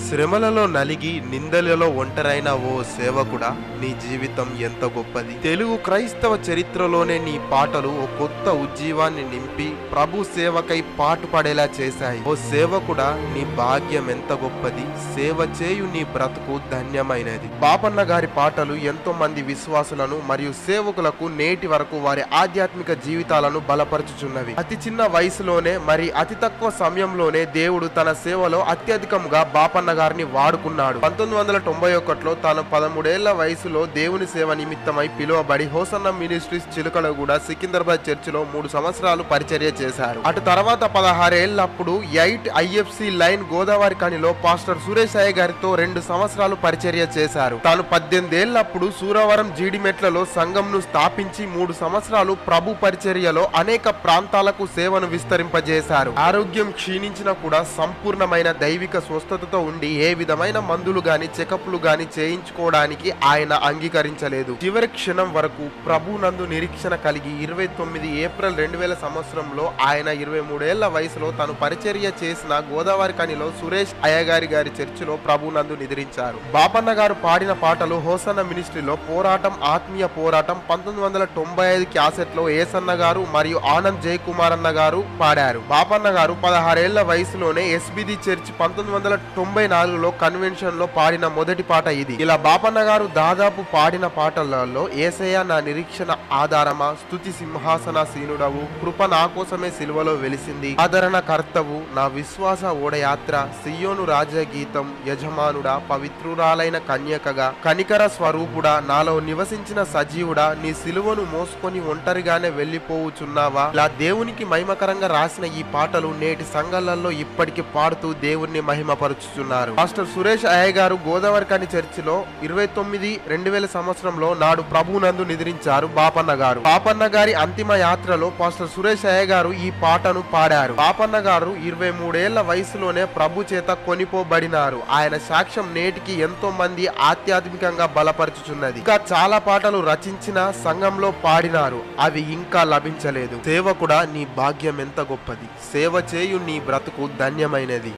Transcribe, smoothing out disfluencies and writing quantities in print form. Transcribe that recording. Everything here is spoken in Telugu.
శ్రమలలో నలిగి నిందలలో ఒంటరైన ఓ సేవకుడా, నీ జీవితం ఎంత గొప్పది. తెలుగు క్రైస్తవ చరిత్రలోనే నీ పాటలు ఓ కొత్త ఉజ్జీవాన్ని నింపి ప్రభు సేవకై పాటుపడేలా చేశాయి. ఓ సేవకుడా, నీ భాగ్యం ఎంత గొప్పది. సేవ చేయు నీ బ్రతుకు ధన్యమైనది. బాపన్న గారి పాటలు ఎంతో మంది విశ్వాసులను మరియు సేవకులకు నేటి వరకు వారి ఆధ్యాత్మిక జీవితాలను బలపరచుచున్నవి. అతి చిన్న వయసులోనే మరి అతి తక్కువ సమయంలోనే దేవుడు తన సేవలో అత్యధికంగా బాపన్న గారిని వాడుకున్నాడు. 1991లో తాను 13 ఏళ్ల వయసులో దేవుని సేవ నిమిత్తమై పిలువబడి హోసన్న మినిస్ట్రీస్ చిలుకలగూడ సికింద్రాబాద్ చర్చిలో 3 సంవత్సరాలు పరిచర్య చేశారు. అటు తర్వాత 16 ఏళ్లప్పుడు 8 IFC లైన్ గోదావరి కనిలో పాస్టర్ సురేష్ అయ్య గారితో 2 సంవత్సరాలు పరిచర్య చేశారు. తాను 18 ఏళ్లప్పుడు సూరవరం జీడిమెట్లలో సంఘంను స్థాపించి 3 సంవత్సరాలు ప్రభు పరిచర్యలో అనేక ప్రాంతాలకు సేవను విస్తరింపజేశారు. ఆరోగ్యం క్షీణించినా కూడా సంపూర్ణమైన దైవిక స్వస్థతతో ఉండి ఏ విధమైన మందులు గాని చెకప్లు గాని చేయించుకోవడానికి ఆయన అంగీకరించలేదు. చివరి క్షణం వరకు ప్రభు నందు నిరీక్షణ కలిగి 29 ఏప్రిల్ 2000 సంవత్సరంలో ఆయన 23 ఏళ్ల వయసులో తాను పరిచర్య చేసిన గోదావరి కనిలో సురేష్ అయ్యగారి గారి చర్చిలో ప్రభు నందు నిద్రించారు. బాపన్న గారు పాడిన పాటలు హోసన్న మినిస్ట్రీలో పోరాటం, ఆత్మీయ పోరాటం 1995 క్యాసెట్లో ఏసన్న గారు మరియు ఆనంద్ జయకుమార్ అన్న గారు పాడారు. బాపన్న గారు 16 ఏళ్ల వయసులోనే SBD చర్చ్ 1994లో కన్వెన్షన్ లో పాడిన మొదటి పాట ఇది. ఇలా బాపన్న గారు దాదాపు పాడిన పాటలలో ఏసయ్య నా నిరీక్షణ ఆధారమా, స్తుతి సింహాసనాసీనుడవు, కృప నా కోసమే సిలువలో వెలిసింది, ఆదరణ కర్తవు, నా విశ్వాస ఓడయాత్ర, సియోను రాజగీతం, యజమానుడా, పవిత్రురాలైన కన్యకగా, కనికర స్వరూపుడా, నాలో నివసించిన సజీవుడా, నీ సిలువను మోసుకొని ఒంటరిగానే వెళ్లిపోవుచున్నావా. ఇలా దేవునికి మహిమకరంగా రాసిన ఈ పాటలు నేటి సంఘాలలో ఇప్పటికీ పాడుతూ దేవుణ్ణి మహిమపరుచుచున్నారు. పాస్టర్ సురేష్ అయ్య గారు గోదావరి కని చర్చిలో 29/2000 సంవత్సరంలో నాడు ప్రభునందు నిద్రించారు బాపన్న గారు. బాపన్న గారి అంతిమ యాత్రలో పాస్టర్ సురేష్ అయ్య గారు ఈ పాటను పాడారు. బాపన్న గారు 23 ఏళ్ల వయసులోనే ప్రభు చేత కొనిపోబడినారు. ఆయన సాక్ష్యం నేటికి ఎంతో మంది ఆధ్యాత్మికంగా బలపరచుచున్నది. ఇంకా చాలా పాటలు రచించిన సంఘంలో పాడినారు, అవి ఇంకా లభించలేదు. సేవకుడా, నీ భాగ్యం ఎంత గొప్పది. సేవ చేయు నీ బ్రతుకు ధన్యమైనది.